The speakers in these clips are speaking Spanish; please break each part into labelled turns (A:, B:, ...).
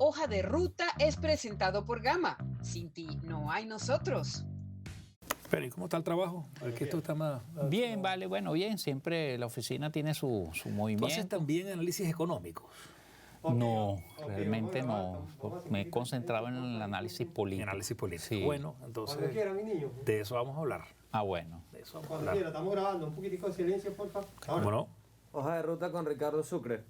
A: Hoja de Ruta es presentado por Gama. Sin ti no hay nosotros.
B: Pero ¿y cómo está el trabajo? Aquí esto está más...
C: Bien, vale, bueno, bien. Siempre la oficina tiene su
B: ¿Tú
C: movimiento.
B: haces también análisis económicos?
C: No, realmente no. Me he concentrado en el análisis político.
B: Análisis político.
C: Sí.
B: Bueno, entonces
D: Cuando quiera, mi niño.
B: de eso vamos a hablar.
C: Ah, bueno.
B: De eso vamos a
D: Cuando
B: hablar.
D: quiera, estamos grabando. Un poquitico de silencio, por favor.
B: ¿Cómo no?
E: Hoja de ruta con Ricardo Sucre.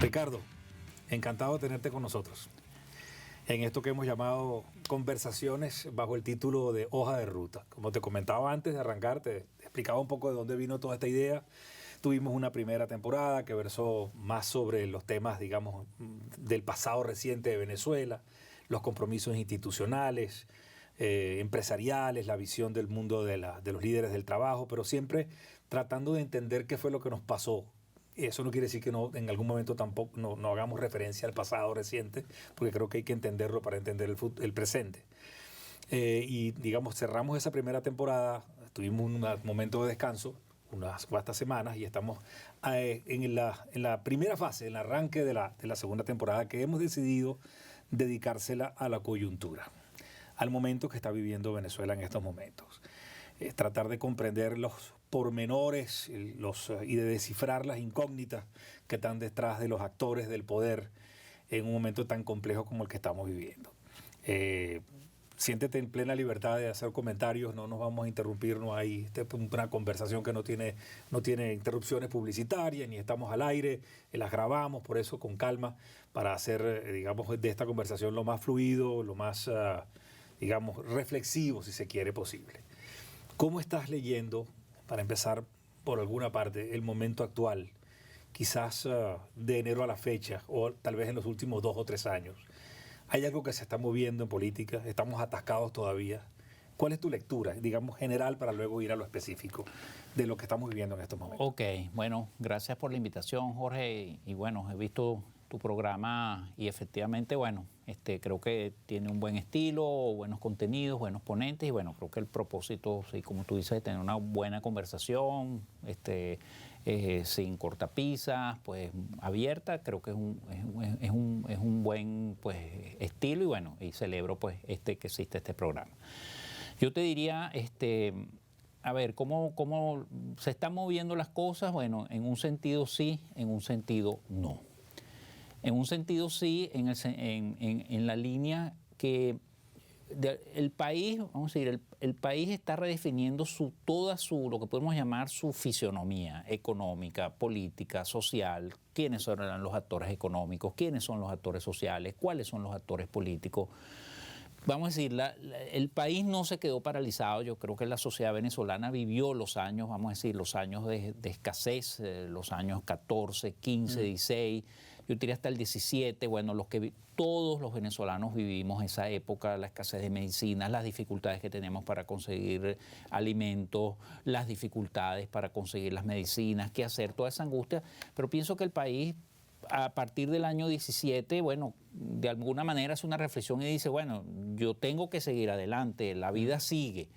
B: Ricardo, encantado de tenerte con nosotros en esto que hemos llamado conversaciones bajo el título de Hoja de Ruta. Como te comentaba antes de arrancar, te explicaba un poco de dónde vino toda esta idea. Tuvimos una primera temporada que versó más sobre los temas, digamos, del pasado reciente de Venezuela, los compromisos institucionales, empresariales, la visión del mundo de los líderes del trabajo, pero siempre tratando de entender qué fue lo que nos pasó. Eso no quiere decir que no, en algún momento tampoco no hagamos referencia al pasado reciente, porque creo que hay que entenderlo para entender el presente. Y digamos, cerramos esa primera temporada, tuvimos un momento de descanso, unas cuantas semanas, y estamos en la primera fase, en el arranque de la segunda temporada, que hemos decidido dedicársela a la coyuntura, al momento que está viviendo Venezuela en estos momentos. Tratar de comprender los pormenores y de descifrar las incógnitas que están detrás de los actores del poder en un momento tan complejo como el que estamos viviendo. Siéntete en plena libertad de hacer comentarios, no nos vamos a interrumpir, no hay una conversación que no tiene interrupciones publicitarias, ni estamos al aire, las grabamos, por eso con calma, para hacer, digamos, de esta conversación lo más fluido, lo más, digamos, reflexivo, si se quiere, posible. ¿Cómo estás leyendo, para empezar por alguna parte, el momento actual, quizás de enero a la fecha, o tal vez en los últimos 2 o 3 años? ¿Hay algo que se está moviendo en política? ¿Estamos atascados todavía? ¿Cuál es tu lectura, digamos, general, para luego ir a lo específico de lo que estamos viviendo en estos momentos?
C: Ok, bueno, gracias por la invitación, Jorge. Y bueno, he visto tu programa y efectivamente, bueno, creo que tiene un buen estilo, buenos contenidos, buenos ponentes y bueno, creo que el propósito, sí, como tú dices, de tener una buena conversación, sin cortapisas, pues abierta, creo que es un buen pues estilo y bueno, y celebro pues que existe este programa. Yo te diría, a ver, ¿cómo se están moviendo las cosas? Bueno, en un sentido sí, en un sentido no. En un sentido sí, en la línea que el país, vamos a decir, el país está redefiniendo lo que podemos llamar su fisionomía económica, política, social. ¿Quiénes son los actores económicos? ¿Quiénes son los actores sociales? ¿Cuáles son los actores políticos? Vamos a decir, el país no se quedó paralizado. Yo creo que la sociedad venezolana vivió los años, vamos a decir, los años de escasez, los años 14, 15, 16, yo diría hasta el 17, bueno, todos los venezolanos vivimos esa época, la escasez de medicinas, las dificultades que tenemos para conseguir alimentos, las dificultades para conseguir las medicinas, qué hacer, toda esa angustia, pero pienso que el país a partir del año 17, bueno, de alguna manera hace una reflexión y dice, bueno, yo tengo que seguir adelante, la vida sigue.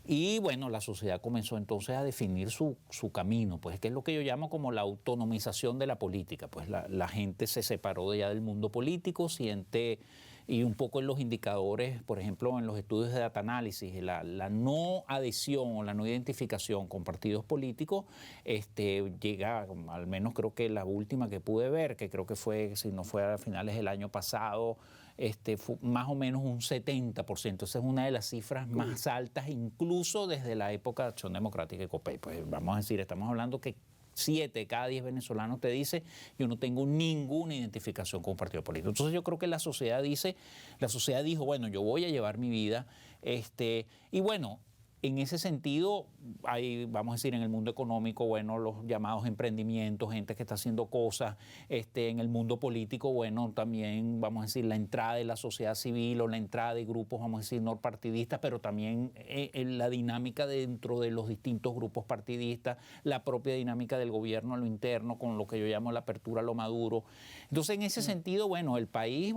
C: Y bueno, la sociedad comenzó entonces a definir su camino, pues que es lo que yo llamo como la autonomización de la política. Pues la gente se separó ya del mundo político, siente, y un poco en los indicadores, por ejemplo, en los estudios de data análisis, la no adhesión o la no identificación con partidos políticos, llega, al menos creo que la última que pude ver, que creo que fue, si no fue a finales del año pasado, fue más o menos un 70%. Esa es una de las cifras más altas, incluso desde la época de Acción Democrática y COPEI. Pues vamos a decir, estamos hablando que 7 de cada 10 venezolanos te dice, yo no tengo ninguna identificación con un partido político. Entonces yo creo que la sociedad dijo, bueno, yo voy a llevar mi vida, y bueno, en ese sentido, hay, vamos a decir, en el mundo económico, bueno, los llamados emprendimientos, gente que está haciendo cosas, en el mundo político, bueno, también, vamos a decir, la entrada de la sociedad civil o la entrada de grupos, vamos a decir, no partidistas, pero también la dinámica dentro de los distintos grupos partidistas, la propia dinámica del gobierno a lo interno, con lo que yo llamo la apertura a lo maduro. Entonces, en ese sentido, bueno, el país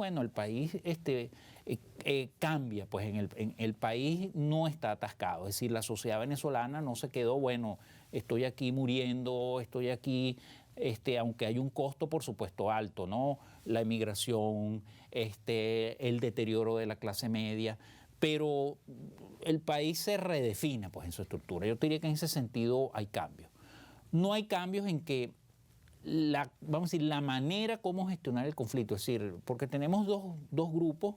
C: cambia, pues en el país no está atascado, es decir, la sociedad venezolana no se quedó, bueno, estoy aquí muriendo, estoy aquí, aunque hay un costo, por supuesto, alto, ¿no? La emigración, el deterioro de la clase media, pero el país se redefine, pues, en su estructura. Yo diría que en ese sentido hay cambios. No hay cambios en que vamos a decir, la manera como gestionar el conflicto, es decir, porque tenemos dos grupos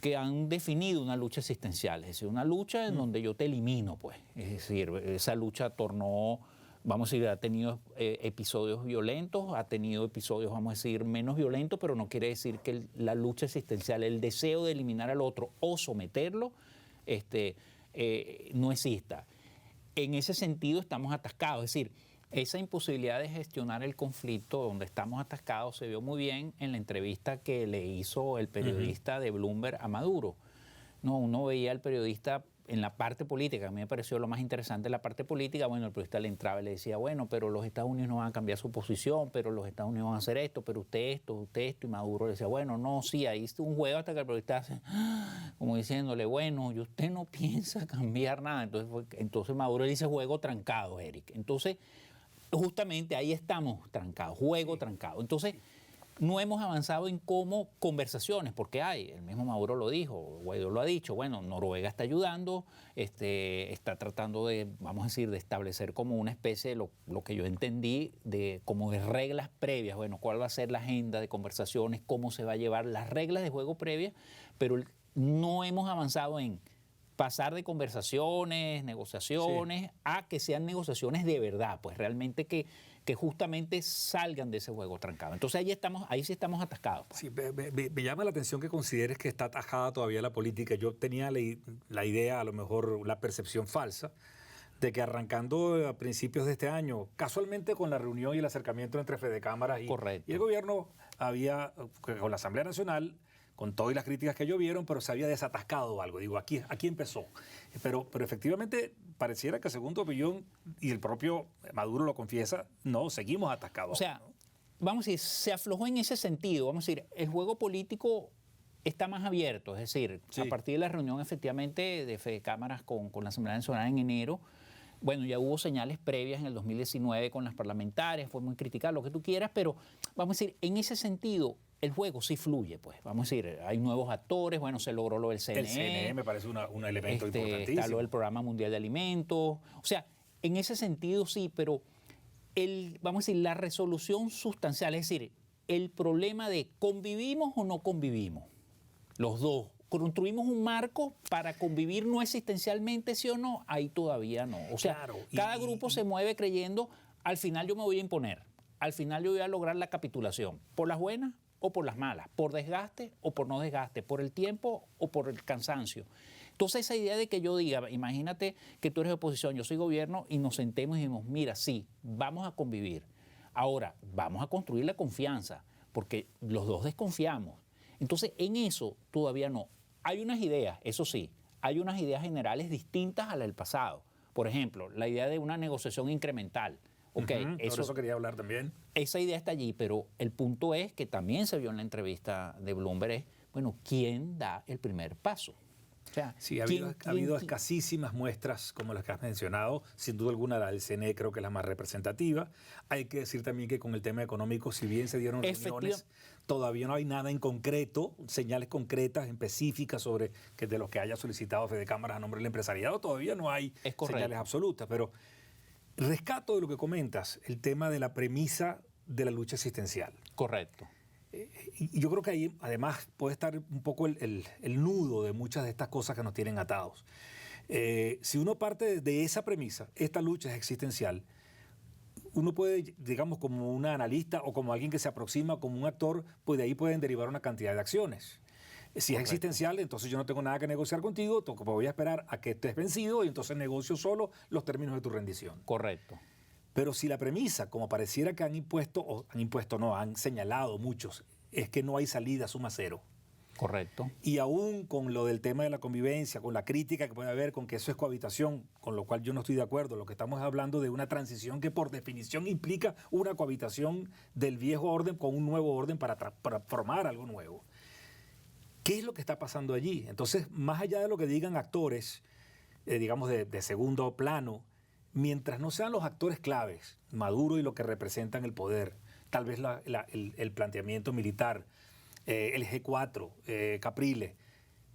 C: que han definido una lucha existencial, es decir, una lucha en donde yo te elimino, pues, es decir, esa lucha tornó, vamos a decir, ha tenido episodios violentos, ha tenido episodios, vamos a decir, menos violentos, pero no quiere decir que la lucha existencial, el deseo de eliminar al otro o someterlo, no exista. En ese sentido estamos atascados, es decir, esa imposibilidad de gestionar el conflicto donde estamos atascados se vio muy bien en la entrevista que le hizo el periodista de Bloomberg a Maduro. No, uno veía al periodista en la parte política, a mí me pareció lo más interesante la parte política, bueno, el periodista le entraba y le decía, bueno, pero los Estados Unidos no van a cambiar su posición, pero los Estados Unidos van a hacer esto, pero usted esto, y Maduro le decía, bueno, no, sí, ahí está un juego hasta que el periodista hace, como diciéndole, bueno, y usted no piensa cambiar nada, entonces Maduro le dice juego trancado, Eric, entonces justamente ahí estamos trancados, juego trancado. Entonces, no hemos avanzado en cómo conversaciones, porque el mismo Maduro lo dijo, Guaidó lo ha dicho, bueno, Noruega está ayudando, está tratando de, vamos a decir, de establecer como una especie de lo que yo entendí, como de reglas previas, bueno, cuál va a ser la agenda de conversaciones, cómo se va a llevar las reglas de juego previas, pero no hemos avanzado en pasar de conversaciones, negociaciones, a que sean negociaciones de verdad, pues realmente que justamente salgan de ese juego trancado. Entonces ahí sí estamos atascados. Pues.
B: Sí, me llama la atención que consideres que está atajada todavía la política. Yo tenía la idea, a lo mejor la percepción falsa, de que arrancando a principios de este año, casualmente con la reunión y el acercamiento entre Fedecámaras y el gobierno, había, con la Asamblea Nacional, con todas las críticas que llovieron, pero se había desatascado algo. Digo, aquí empezó. Pero efectivamente pareciera que según tu opinión, y el propio Maduro lo confiesa, no, seguimos atascados.
C: O sea, vamos a decir, se aflojó en ese sentido. Vamos a decir, el juego político está más abierto. Es decir, a partir de la reunión efectivamente de Fedecámaras con la Asamblea Nacional en enero, bueno, ya hubo señales previas en el 2019 con las parlamentarias, fue muy criticado, lo que tú quieras, pero vamos a decir, en ese sentido, el juego sí fluye, pues. Vamos a decir, hay nuevos actores, bueno, se logró lo del CNE.
B: El CNE me parece un elemento importantísimo.
C: Está lo del Programa Mundial de Alimentos. O sea, en ese sentido sí, pero vamos a decir, la resolución sustancial, es decir, el problema de ¿convivimos o no convivimos? Los dos. ¿Construimos un marco para convivir no existencialmente, sí o no? Ahí todavía no. O sea, claro, cada grupo se mueve creyendo, al final yo me voy a imponer, al final yo voy a lograr la capitulación, por las buenas o por las malas, por desgaste o por no desgaste, por el tiempo o por el cansancio. Entonces esa idea de que yo diga, imagínate que tú eres de oposición, yo soy gobierno, y nos sentemos y digamos, mira, sí, vamos a convivir. Ahora, vamos a construir la confianza, porque los dos desconfiamos. Entonces en eso todavía no. Hay unas ideas, eso sí, hay unas ideas generales distintas a las del pasado. Por ejemplo, la idea de una negociación incremental. Okay,
B: sobre eso quería hablar también.
C: Esa idea está allí, pero el punto es que también se vio en la entrevista de Bloomberg, es, bueno, ¿quién da el primer paso? O sea,
B: sí, ha habido escasísimas muestras como las que has mencionado. Sin duda alguna la del CNE creo que es la más representativa. Hay que decir también que con el tema económico, si bien se dieron reuniones, todavía no hay nada en concreto, señales concretas, específicas sobre que de lo que haya solicitado Fedecámaras a nombre del empresariado, todavía no hay señales absolutas. Pero rescato de lo que comentas, el tema de la premisa de la lucha existencial.
C: Correcto.
B: Y yo creo que ahí además puede estar un poco el nudo de muchas de estas cosas que nos tienen atados. Si uno parte de esa premisa, esta lucha es existencial, uno puede, digamos, como un analista o como alguien que se aproxima como un actor, pues de ahí pueden derivar una cantidad de acciones. Si es existencial, entonces yo no tengo nada que negociar contigo, voy a esperar a que estés vencido y entonces negocio solo los términos de tu rendición.
C: Correcto.
B: Pero si la premisa, como pareciera que han señalado muchos, es que no hay salida, suma cero.
C: Correcto.
B: Y aún con lo del tema de la convivencia, con la crítica que puede haber con que eso es cohabitación, con lo cual yo no estoy de acuerdo, lo que estamos hablando de una transición que por definición implica una cohabitación del viejo orden con un nuevo orden para formar algo nuevo. ¿Qué es lo que está pasando allí? Entonces, más allá de lo que digan actores, digamos, de segundo plano, mientras no sean los actores claves, Maduro y lo que representan el poder, tal vez el planteamiento militar, el G4, Capriles,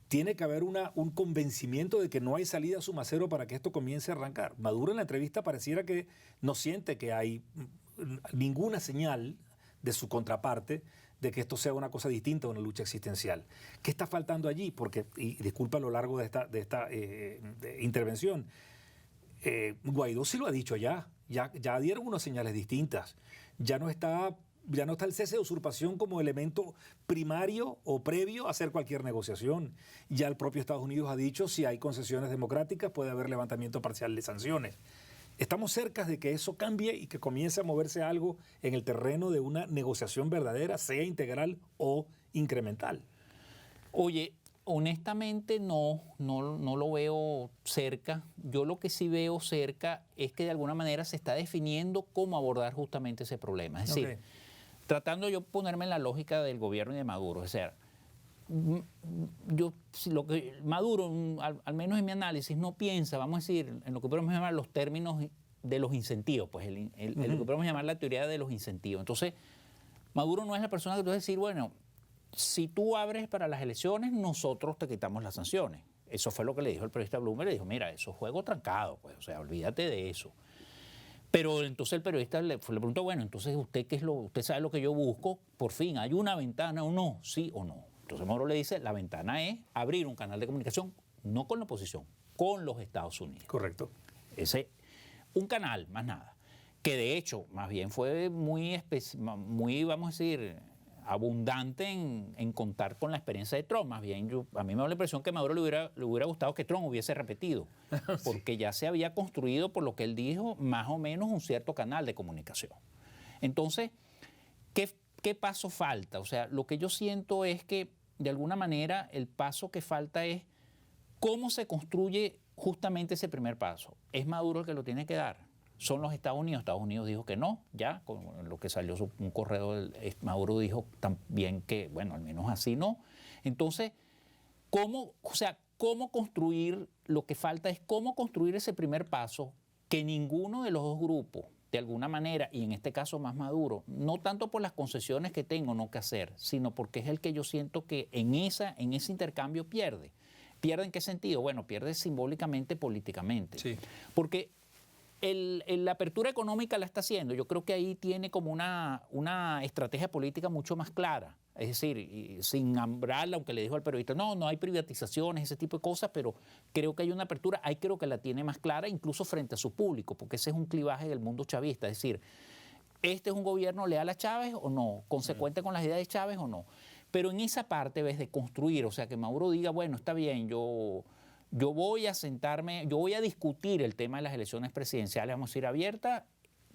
B: tiene que haber un convencimiento de que no hay salida a Sumacero para que esto comience a arrancar. Maduro en la entrevista pareciera que no siente que hay ninguna señal de su contraparte de que esto sea una cosa distinta a una lucha existencial. ¿Qué está faltando allí? Porque, y disculpa a lo largo de esta intervención, Guaidó sí lo ha dicho ya dieron unas señales distintas. Ya no está el cese de usurpación como elemento primario o previo a hacer cualquier negociación. Ya el propio Estados Unidos ha dicho, si hay concesiones democráticas puede haber levantamiento parcial de sanciones. Estamos cerca de que eso cambie y que comience a moverse algo en el terreno de una negociación verdadera, sea integral o incremental.
C: Oye, honestamente no lo veo cerca. Yo lo que sí veo cerca es que de alguna manera se está definiendo cómo abordar justamente ese problema. Es decir, tratando yo ponerme en la lógica del gobierno y de Maduro. Es decir, Maduro, al menos en mi análisis, no piensa, vamos a decir, en lo que podemos llamar los términos de los incentivos, pues lo que podemos llamar la teoría de los incentivos. Entonces, Maduro no es la persona que tú vas a decir, bueno, si tú abres para las elecciones, nosotros te quitamos las sanciones. Eso fue lo que le dijo el periodista Bloomberg. Le dijo, mira, eso es juego trancado, pues, o sea, olvídate de eso. Pero entonces el periodista le preguntó, bueno, entonces usted sabe lo que yo busco, por fin, ¿hay una ventana o no? ¿Sí o no? Entonces Maduro le dice, la ventana es abrir un canal de comunicación, no con la oposición, con los Estados Unidos.
B: Correcto.
C: Un canal, más nada, que de hecho, más bien fue muy, vamos a decir, abundante en contar con la experiencia de Trump. Más bien, a mí me da la impresión que a Maduro le hubiera gustado que Trump hubiese repetido, porque ya se había construido, por lo que él dijo, más o menos un cierto canal de comunicación. Entonces, ¿qué paso falta? O sea, lo que yo siento es que, de alguna manera, el paso que falta es cómo se construye justamente ese primer paso. ¿Es Maduro el que lo tiene que dar? ¿Son los Estados Unidos? Estados Unidos dijo que no, ya, con lo que salió un correo, Maduro dijo también que, bueno, al menos así no. Entonces, ¿cómo construir? Lo que falta es cómo construir ese primer paso que ninguno de los dos grupos, de alguna manera, y en este caso más Maduro, no tanto por las concesiones que tengo no que hacer, sino porque es el que yo siento que en ese intercambio pierde. ¿Pierde en qué sentido? Bueno, pierde simbólicamente, políticamente. Sí. Porque la apertura económica la está haciendo. Yo creo que ahí tiene como una estrategia política mucho más clara. Es decir, sin hambrarla, aunque le dijo al periodista, no hay privatizaciones, ese tipo de cosas, pero creo que hay una apertura, ahí creo que la tiene más clara, incluso frente a su público, porque ese es un clivaje del mundo chavista. Es decir, ¿este es un gobierno leal a Chávez o no? ¿Consecuente con las ideas de Chávez o no? Pero en esa parte, ves, de construir, o sea, que Maduro diga, bueno, está bien, yo voy a sentarme, yo voy a discutir el tema de las elecciones presidenciales, vamos a ir abierta.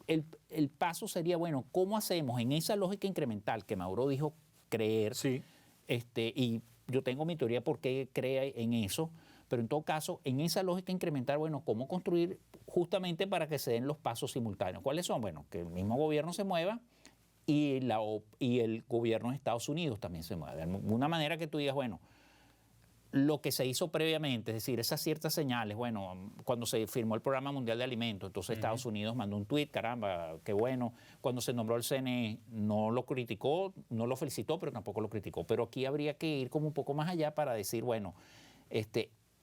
C: El paso sería, bueno, ¿cómo hacemos en esa lógica incremental que Maduro dijo creer?
B: Sí.
C: Y yo tengo mi teoría por qué cree en eso, pero en todo caso, en esa lógica incremental, bueno, ¿cómo construir justamente para que se den los pasos simultáneos? ¿Cuáles son? Bueno, que el mismo gobierno se mueva y el gobierno de Estados Unidos también se mueva. De una manera que tú digas, bueno, lo que se hizo previamente, es decir, esas ciertas señales, bueno, cuando se firmó el Programa Mundial de Alimentos, entonces Estados Unidos mandó un tuit, caramba, qué bueno. Cuando se nombró el CNE, no lo criticó, no lo felicitó, pero tampoco lo criticó. Pero aquí habría que ir como un poco más allá para decir, bueno,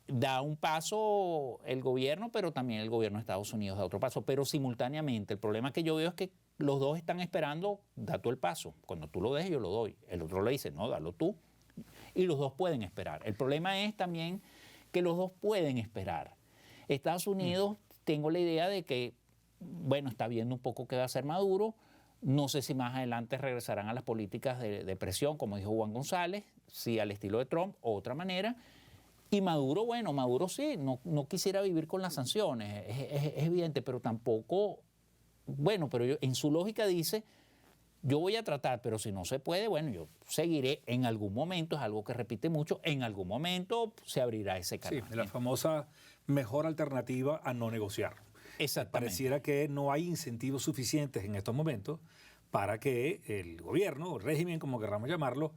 C: da un paso el gobierno, pero también el gobierno de Estados Unidos da otro paso, pero simultáneamente. El problema que yo veo es que los dos están esperando, da tú el paso. Cuando tú lo dejes, yo lo doy. El otro le dice, no, dalo tú. Y los dos pueden esperar. El problema es también que los dos pueden esperar. Estados Unidos, tengo la idea de que, bueno, está viendo un poco qué va a hacer Maduro. No sé si más adelante regresarán a las políticas de presión, como dijo Juan González, si al estilo de Trump o otra manera. Y Maduro, bueno, Maduro sí, no quisiera vivir con las sanciones, es evidente, pero tampoco, bueno, pero en su lógica dice, yo voy a tratar, pero si no se puede, bueno, yo seguiré en algún momento, es algo que repite mucho, en algún momento se abrirá ese canal.
B: Sí, la famosa mejor alternativa a no negociar.
C: Exactamente.
B: Pareciera que no hay incentivos suficientes en estos momentos para que el gobierno, o el régimen, como queramos llamarlo,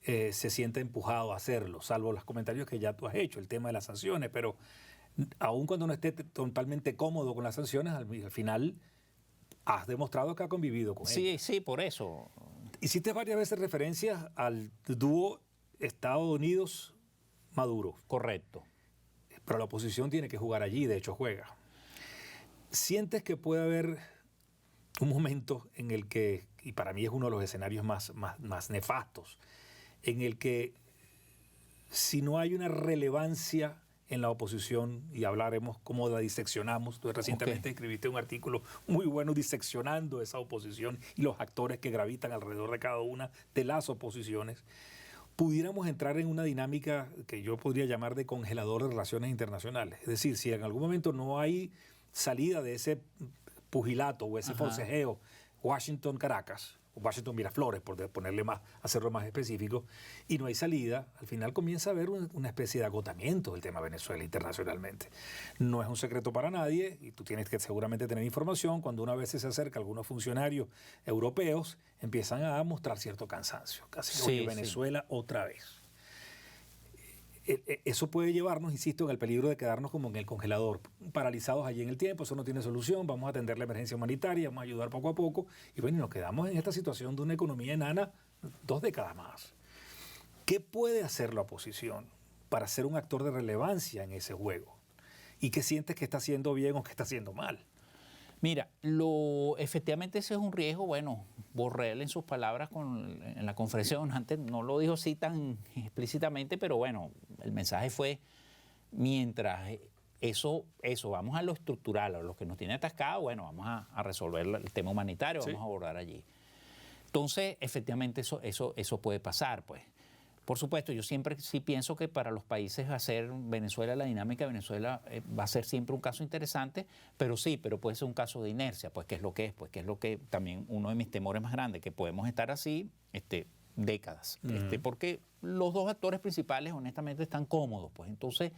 B: se sienta empujado a hacerlo, salvo los comentarios que ya tú has hecho, el tema de las sanciones, pero aun cuando no esté totalmente cómodo con las sanciones, al final has demostrado que ha convivido con ellas.
C: Sí, por eso.
B: Hiciste varias veces referencias al dúo Estados Unidos-Maduro.
C: Correcto.
B: Pero la oposición tiene que jugar allí, de hecho juega. ¿Sientes que puede haber un momento en el que, y para mí es uno de los escenarios más nefastos, en el que si no hay una relevancia en la oposición, y hablaremos cómo la diseccionamos, tú recientemente escribiste un artículo muy bueno diseccionando esa oposición y los actores que gravitan alrededor de cada una de las oposiciones, pudiéramos entrar en una dinámica que yo podría llamar de congelador de relaciones internacionales. Es decir, si en algún momento no hay salida de ese pugilato o ese forcejeo Washington-Caracas, Washington-Miraflores, por ponerle más, hacerlo más específico, y no hay salida, al final comienza a haber una especie de agotamiento del tema Venezuela internacionalmente. No es un secreto para nadie, y tú tienes que seguramente tener información, cuando una vez se acerca algunos funcionarios europeos, empiezan a mostrar cierto cansancio, casi como que Venezuela otra vez. Eso puede llevarnos, insisto, en el peligro de quedarnos como en el congelador, paralizados allí en el tiempo, eso no tiene solución, vamos a atender la emergencia humanitaria, vamos a ayudar poco a poco, y bueno, nos quedamos en esta situación de una economía enana 2 décadas más. ¿Qué puede hacer la oposición para ser un actor de relevancia en ese juego? ¿Y qué sientes que está haciendo bien o que está haciendo mal?
C: Mira, efectivamente ese es un riesgo. Bueno, Borrell en sus palabras en la conferencia donante no lo dijo así tan explícitamente, pero bueno, el mensaje fue, mientras eso vamos a lo estructural, a lo que nos tiene atascado, bueno, vamos a resolver el tema humanitario, vamos a abordar allí. Entonces, efectivamente eso puede pasar, pues. Por supuesto, yo siempre sí pienso que para los países va a ser Venezuela, la dinámica de Venezuela va a ser siempre un caso interesante, pero puede ser un caso de inercia, pues que es lo que es, pues que es lo que también uno de mis temores más grandes, que podemos estar así décadas, porque los dos actores principales honestamente están cómodos, pues entonces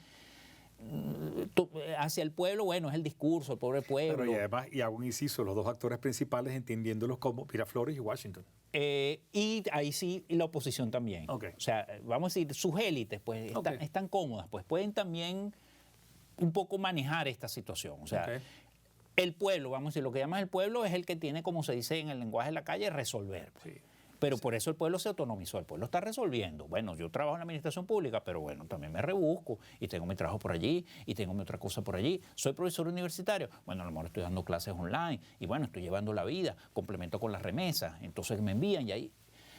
C: hacia el pueblo, bueno, es el discurso, el pobre pueblo.
B: Pero y además, y hago un inciso, los dos actores principales entendiéndolos como Miraflores y Washington.
C: Y ahí sí la oposición también.
B: Okay.
C: O sea, vamos a decir, sus élites pues están cómodas, pues pueden también un poco manejar esta situación. O sea, el pueblo, vamos a decir, lo que llaman el pueblo es el que tiene, como se dice en el lenguaje de la calle, resolver. Pues. Sí. Pero por eso el pueblo se autonomizó, el pueblo está resolviendo. Bueno, yo trabajo en la administración pública, pero bueno, también me rebusco y tengo mi trabajo por allí y tengo mi otra cosa por allí. Soy profesor universitario, bueno, a lo mejor estoy dando clases online y bueno, estoy llevando la vida, complemento con las remesas, entonces me envían y ahí.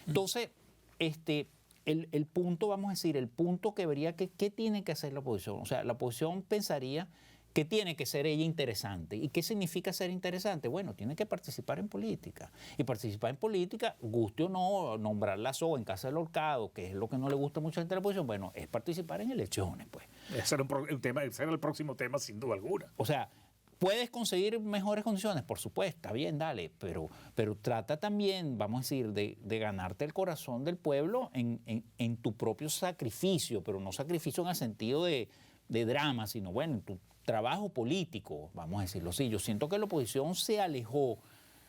C: Entonces, el punto, vamos a decir, el punto que vería que ¿qué tiene que hacer la oposición? O sea, la oposición pensaría que tiene que ser ella interesante. ¿Y qué significa ser interesante? Bueno, tiene que participar en política. Y participar en política, guste o no, nombrar la SO en casa del horcado, que es lo que no le gusta mucho a la gente de la oposición, bueno, es participar en elecciones, pues.
B: Ese era el próximo tema, sin duda alguna.
C: O sea, ¿puedes conseguir mejores condiciones? Por supuesto, está bien, dale, pero trata también, vamos a decir, de ganarte el corazón del pueblo en tu propio sacrificio, pero no sacrificio en el sentido de drama, sino bueno, en tu trabajo político, vamos a decirlo así. Yo siento que la oposición se alejó,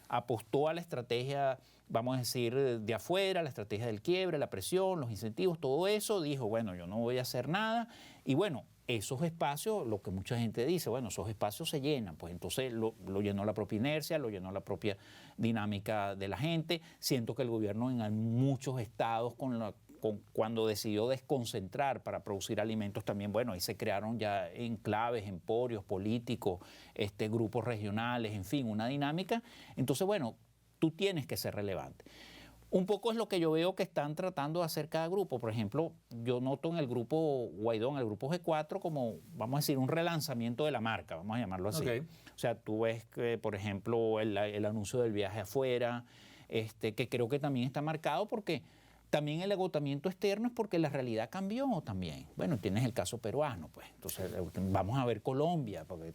C: apostó a la estrategia, vamos a decir, de afuera, la estrategia del quiebre, la presión, los incentivos, todo eso, dijo, bueno, yo no voy a hacer nada, y bueno, esos espacios, lo que mucha gente dice, bueno, esos espacios se llenan, pues entonces lo llenó la propia inercia, lo llenó la propia dinámica de la gente. Siento que el gobierno en muchos estados cuando decidió desconcentrar para producir alimentos también, bueno, ahí se crearon ya enclaves, emporios políticos, grupos regionales, en fin, una dinámica. Entonces, bueno, tú tienes que ser relevante. Un poco es lo que yo veo que están tratando de hacer cada grupo. Por ejemplo, yo noto en el grupo Guaidó, en el grupo G4, como, vamos a decir, un relanzamiento de la marca, vamos a llamarlo así. Okay. O sea, tú ves que, por ejemplo, el anuncio del viaje afuera, que creo que también está marcado porque también el agotamiento externo es porque la realidad cambió también. Bueno, tienes el caso peruano, pues. Entonces, vamos a ver Colombia, porque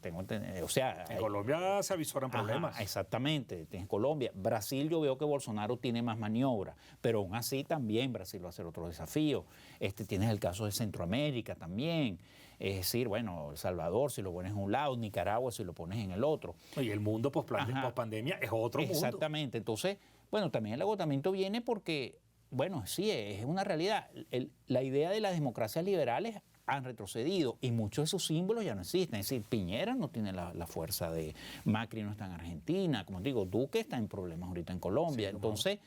C: o sea...
B: En Colombia se avisoran problemas.
C: Exactamente, tienes Colombia. Brasil, yo veo que Bolsonaro tiene más maniobra, pero aún así también Brasil va a ser otro desafío. Tienes el caso de Centroamérica también. Es decir, bueno, El Salvador, si lo pones en un lado, Nicaragua, si lo pones en el otro.
B: Y el mundo post-pandemia es otro mundo.
C: Exactamente. Entonces, bueno, también el agotamiento viene porque bueno, sí, es una realidad. La idea de las democracias liberales han retrocedido y muchos de sus símbolos ya no existen. Es decir, Piñera no tiene la fuerza de Macri, no está en Argentina, como digo, Duque está en problemas ahorita en Colombia. Sí,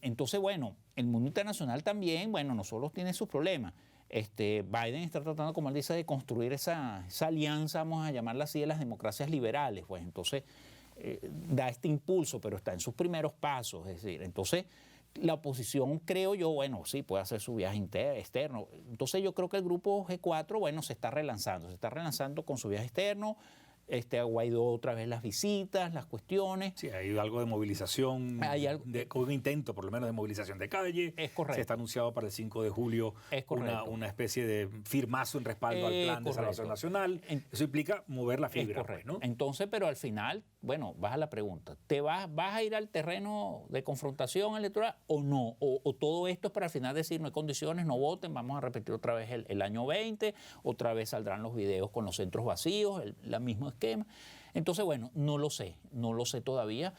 C: entonces, bueno, el mundo internacional también, bueno, no solo tiene sus problemas. Biden está tratando, como él dice, de construir esa alianza, vamos a llamarla así, de las democracias liberales. Pues entonces da este impulso, pero está en sus primeros pasos. Es decir, entonces la oposición, creo yo, bueno, sí, puede hacer su viaje externo. Entonces yo creo que el grupo G4, bueno, se está relanzando con su viaje externo. A Guaidó otra vez las visitas, las cuestiones.
B: Sí, hay algo de movilización, un intento por lo menos de movilización de calle.
C: Es correcto.
B: Se está anunciado para el 5 de julio una especie de firmazo en respaldo al Plan de Salvación Nacional. Eso implica mover la fibra.
C: Es correcto.
B: Pues, ¿no?
C: Entonces, pero al final, bueno, vas a la pregunta, ¿vas a ir al terreno de confrontación electoral o no? O todo esto es para al final decir, no hay condiciones, no voten, vamos a repetir otra vez el año 20, otra vez saldrán los videos con los centros vacíos, la misma esquema. Entonces, bueno, no lo sé todavía,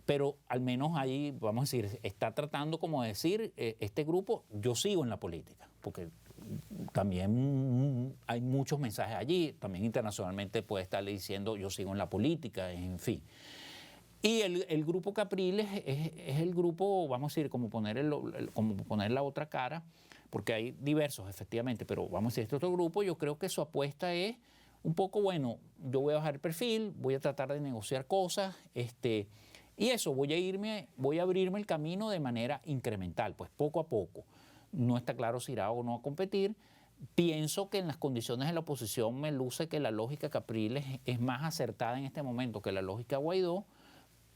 C: pero al menos ahí, vamos a decir, está tratando como de decir, este grupo, yo sigo en la política, porque también hay muchos mensajes allí, también internacionalmente puede estarle diciendo, yo sigo en la política, en fin. Y el grupo Capriles es el grupo, vamos a decir, como poner la otra cara, porque hay diversos, efectivamente, pero vamos a decir, este otro grupo, yo creo que su apuesta es un poco, bueno, yo voy a bajar el perfil, voy a tratar de negociar cosas, y eso, voy a abrirme el camino de manera incremental, pues poco a poco. No está claro si irá o no a competir. Pienso que en las condiciones de la oposición me luce que la lógica Capriles es más acertada en este momento que la lógica Guaidó,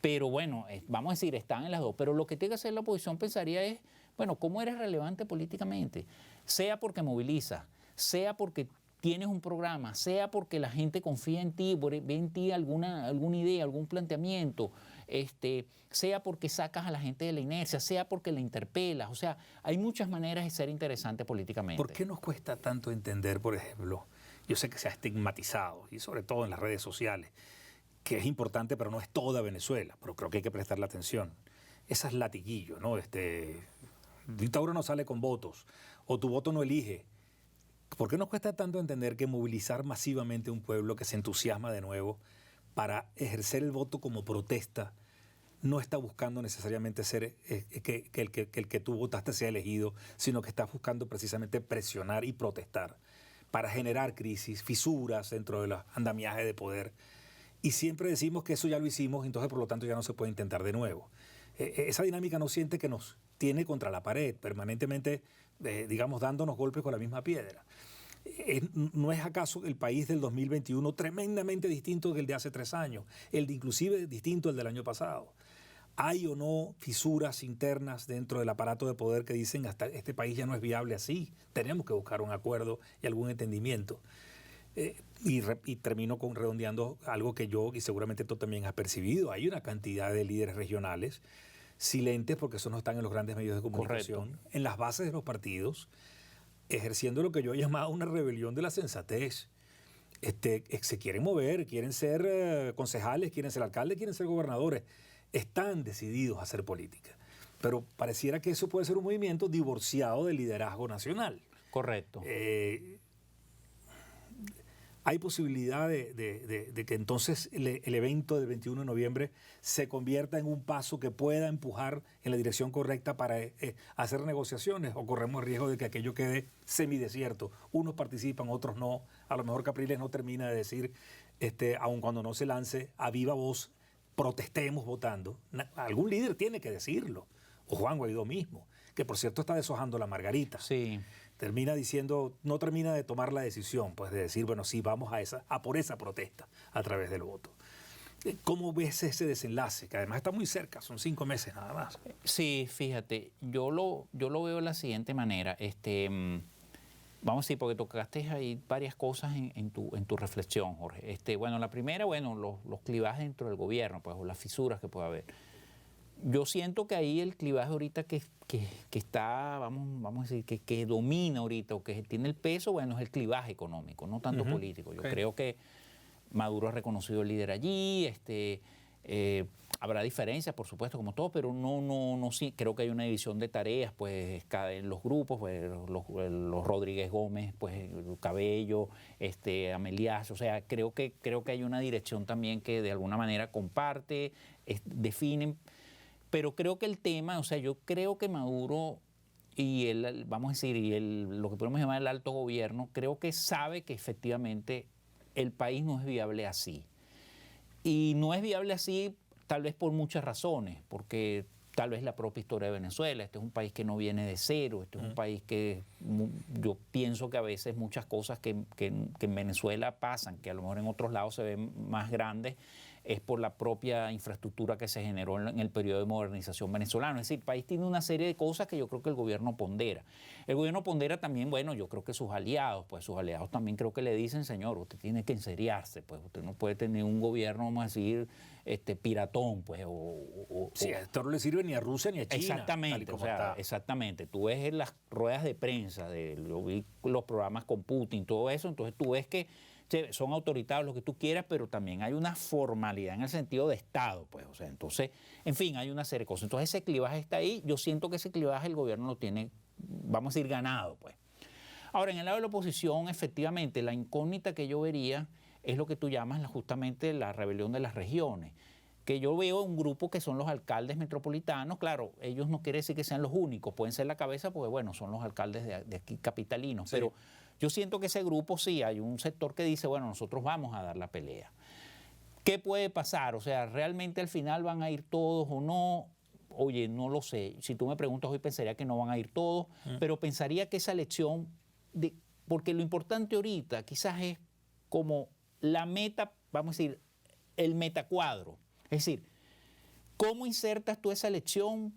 C: pero bueno, vamos a decir, están en las dos. Pero lo que tiene que hacer la oposición, pensaría, es, bueno, ¿cómo eres relevante políticamente? Sea porque movilizas, sea porque tienes un programa, sea porque la gente confía en ti, ve en ti alguna idea, algún planteamiento, sea porque sacas a la gente de la inercia, sea porque la interpelas. O sea, hay muchas maneras de ser interesante políticamente.
B: ¿Por qué nos cuesta tanto entender, por ejemplo, yo sé que se ha estigmatizado, y sobre todo en las redes sociales, que es importante, pero no es toda Venezuela, pero creo que hay que prestarle atención. Esas latiguillos, ¿no? Dictadura no sale con votos, o tu voto no elige. ¿Por qué nos cuesta tanto entender que movilizar masivamente a un pueblo que se entusiasma de nuevo para ejercer el voto como protesta no está buscando necesariamente ser que el que tú votaste sea elegido, sino que está buscando precisamente presionar y protestar para generar crisis, fisuras dentro de los andamiajes de poder? Y siempre decimos que eso ya lo hicimos, entonces por lo tanto ya no se puede intentar de nuevo. Esa dinámica no siente que nos tiene contra la pared, permanentemente, digamos, dándonos golpes con la misma piedra. ¿No es acaso el país del 2021 tremendamente distinto del de hace 3 años? Inclusive distinto del año pasado. ¿Hay o no fisuras internas dentro del aparato de poder que dicen hasta este país ya no es viable así? Tenemos que buscar un acuerdo y algún entendimiento. Y termino redondeando algo que yo, y seguramente tú también has percibido. Hay una cantidad de líderes regionales silentes, porque eso no están en los grandes medios de comunicación, correcto, en las bases de los partidos, ejerciendo lo que yo he llamado una rebelión de la sensatez. Se quieren mover, quieren ser concejales, quieren ser alcaldes, quieren ser gobernadores. Están decididos a hacer política. Pero pareciera que eso puede ser un movimiento divorciado del liderazgo nacional.
C: Correcto.
B: Hay posibilidad de que entonces el evento del 21 de noviembre se convierta en un paso que pueda empujar en la dirección correcta para hacer negociaciones, o corremos el riesgo de que aquello quede semidesierto. Unos participan, otros no. A lo mejor Capriles no termina de decir, aun cuando no se lance a viva voz, protestemos votando. Algún líder tiene que decirlo. O Juan Guaidó mismo, que por cierto está deshojando la margarita.
C: Sí.
B: No termina de tomar la decisión, pues de decir, bueno, sí, vamos a por esa protesta a través del voto. ¿Cómo ves ese desenlace? Que además está muy cerca, son 5 meses nada más.
C: Sí, fíjate, yo lo veo de la siguiente manera. Vamos a decir, porque tocaste ahí varias cosas en tu reflexión, Jorge. Bueno, la primera, los clivajes dentro del gobierno, pues, o las fisuras que puede haber. Yo siento que ahí el clivaje ahorita que está, vamos a decir, que domina ahorita, o que tiene el peso, es el clivaje económico, no tanto político. Yo creo que Maduro ha reconocido el líder allí, habrá diferencias, por supuesto, como todo, pero no, sí, creo que hay una división de tareas, pues, en los grupos, pues, los Rodríguez Gómez, pues, Cabello, Amelias, o sea, creo que hay una dirección también que de alguna manera comparte, definen, pero creo que el tema, o sea, yo creo que Maduro y él, vamos a decir, lo que podemos llamar el alto gobierno, creo que sabe que efectivamente el país no es viable así. Y no es viable así tal vez por muchas razones, porque tal vez la propia historia de Venezuela, este es un país que no viene de cero, este es un país que yo pienso que a veces muchas cosas que en Venezuela pasan, que a lo mejor en otros lados se ven más grandes, es por la propia infraestructura que se generó en el periodo de modernización venezolano. Es decir, el país tiene una serie de cosas que yo creo que el gobierno pondera. El gobierno pondera también, bueno, yo creo que sus aliados también creo que le dicen, señor, usted tiene que enseriarse, pues usted no puede tener un gobierno, vamos a decir, piratón, pues,
B: sí, esto no le sirve ni a Rusia ni a China.
C: Exactamente, o sea, exactamente. Tú ves en las ruedas de prensa, yo vi los programas con Putin, todo eso, entonces tú ves que son autoritarios, lo que tú quieras, pero también hay una formalidad en el sentido de Estado, pues, o sea, entonces, en fin, hay una serie de cosas. Entonces ese clivaje está ahí, yo siento que ese clivaje el gobierno lo tiene, vamos a decir, ganado, pues. Ahora, en el lado de la oposición, efectivamente, la incógnita que yo vería es lo que tú llamas justamente la rebelión de las regiones, que yo veo un grupo que son los alcaldes metropolitanos, claro, ellos no quiere decir que sean los únicos, pueden ser la cabeza porque, bueno, son los alcaldes de aquí capitalinos, sí. Pero yo siento que ese grupo sí, hay un sector que dice, bueno, nosotros vamos a dar la pelea. ¿Qué puede pasar? O sea, ¿realmente al final van a ir todos o no? Oye, no lo sé. Si tú me preguntas hoy, pensaría que no van a ir todos, pero pensaría que esa elección, porque lo importante ahorita quizás es como la meta, vamos a decir, el metacuadro. Es decir, ¿cómo insertas tú esa elección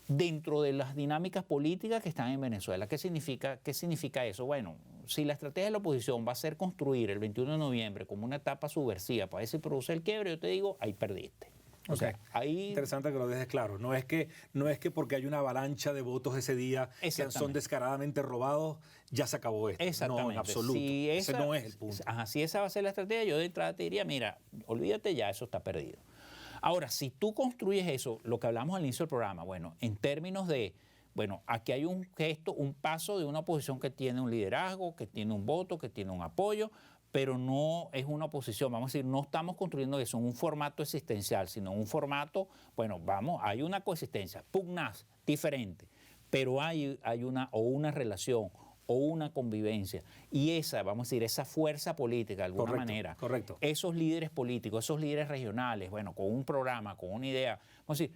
C: dentro de las dinámicas políticas que están en Venezuela? ¿Qué significa eso? Bueno, si la estrategia de la oposición va a ser construir el 21 de noviembre como una etapa subversiva para ver si produce el quiebre, yo te digo, ahí perdiste. O sea, ahí...
B: Interesante que lo dejes claro. No es que porque hay una avalancha de votos ese día que son descaradamente robados, ya se acabó esto.
C: Exactamente.
B: No, en absoluto.
C: Si
B: ese no es el punto.
C: Si esa va a ser la estrategia, yo de entrada te diría, mira, olvídate ya, eso está perdido. Ahora, si tú construyes eso, lo que hablamos al inicio del programa, bueno, en términos de, bueno, aquí hay un gesto, un paso de una oposición que tiene un liderazgo, que tiene un voto, que tiene un apoyo, pero no es una oposición, vamos a decir, no estamos construyendo eso en un formato existencial, sino en un formato, bueno, vamos, hay una coexistencia, pugnaz, diferente, pero hay una relación o una convivencia. Y esa, vamos a decir, esa fuerza política, de alguna manera,
B: correcto.
C: Esos líderes políticos, esos líderes regionales, bueno, con un programa, con una idea, vamos a decir,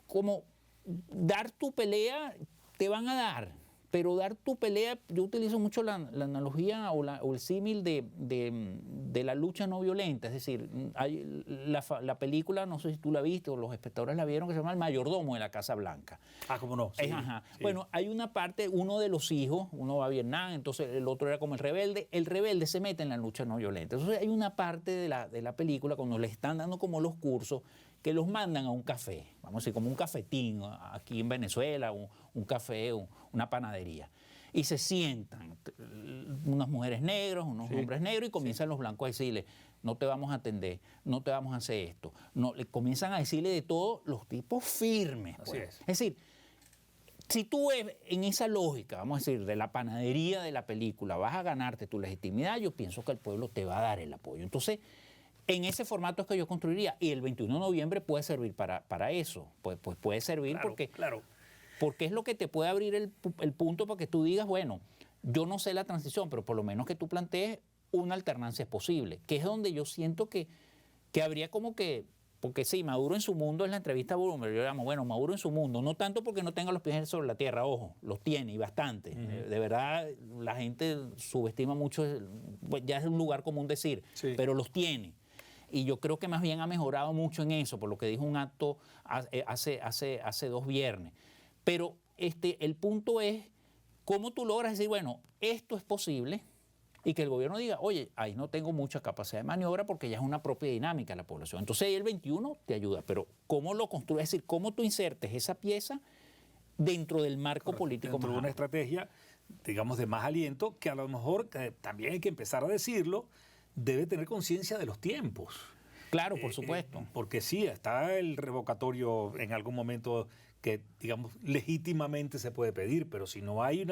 C: como dar tu pelea, te van a dar, pero dar tu pelea, yo utilizo mucho la analogía o el símil de la lucha no violenta, es decir, hay la película, no sé si tú la viste o los espectadores la vieron, que se llama El mayordomo de la Casa Blanca.
B: Ah, ¿cómo no? Sí,
C: sí. Bueno, hay una parte, uno de los hijos, uno va a Vietnam, entonces el otro era como el rebelde se mete en la lucha no violenta. Entonces hay una parte de la película cuando le están dando como los cursos, que los mandan a un café, vamos a decir, como un cafetín aquí en Venezuela, un café, una panadería. Y se sientan unas mujeres negras, unos hombres negros, y comienzan los blancos a decirle, no te vamos a atender, no te vamos a hacer esto. No, le comienzan a decirle de todo los tipos firmes.
B: Así
C: pues.
B: es.
C: Es decir, si tú en esa lógica, vamos a decir, de la panadería de la película, vas a ganarte tu legitimidad, yo pienso que el pueblo te va a dar el apoyo. Entonces, en ese formato es que yo construiría, y el 21 de noviembre puede servir para eso, pues puede servir porque es lo que te puede abrir el punto para que tú digas, bueno, yo no sé la transición, pero por lo menos que tú plantees una alternancia es posible, que es donde yo siento que habría como que, porque sí, Maduro en su mundo es la entrevista a Bloomberg, yo llamo, bueno, Maduro en su mundo, no tanto porque no tenga los pies sobre la tierra, ojo, los tiene y bastante, de verdad la gente subestima mucho, ya es un lugar común decir, pero los tiene. Y yo creo que más bien ha mejorado mucho en eso, por lo que dijo un acto hace 2 viernes. Pero el punto es cómo tú logras decir, bueno, esto es posible, y que el gobierno diga, oye, ahí no tengo mucha capacidad de maniobra porque ya es una propia dinámica de la población. Entonces ahí el 21 te ayuda, pero ¿cómo lo construyes? Es decir, ¿cómo tú insertes esa pieza dentro del marco político?
B: Dentro de una estrategia, digamos, de más aliento, que a lo mejor también hay que empezar a decirlo, debe tener conciencia de los tiempos.
C: Claro, por supuesto.
B: Porque sí, está el revocatorio en algún momento que, digamos, legítimamente se puede pedir, pero si no hay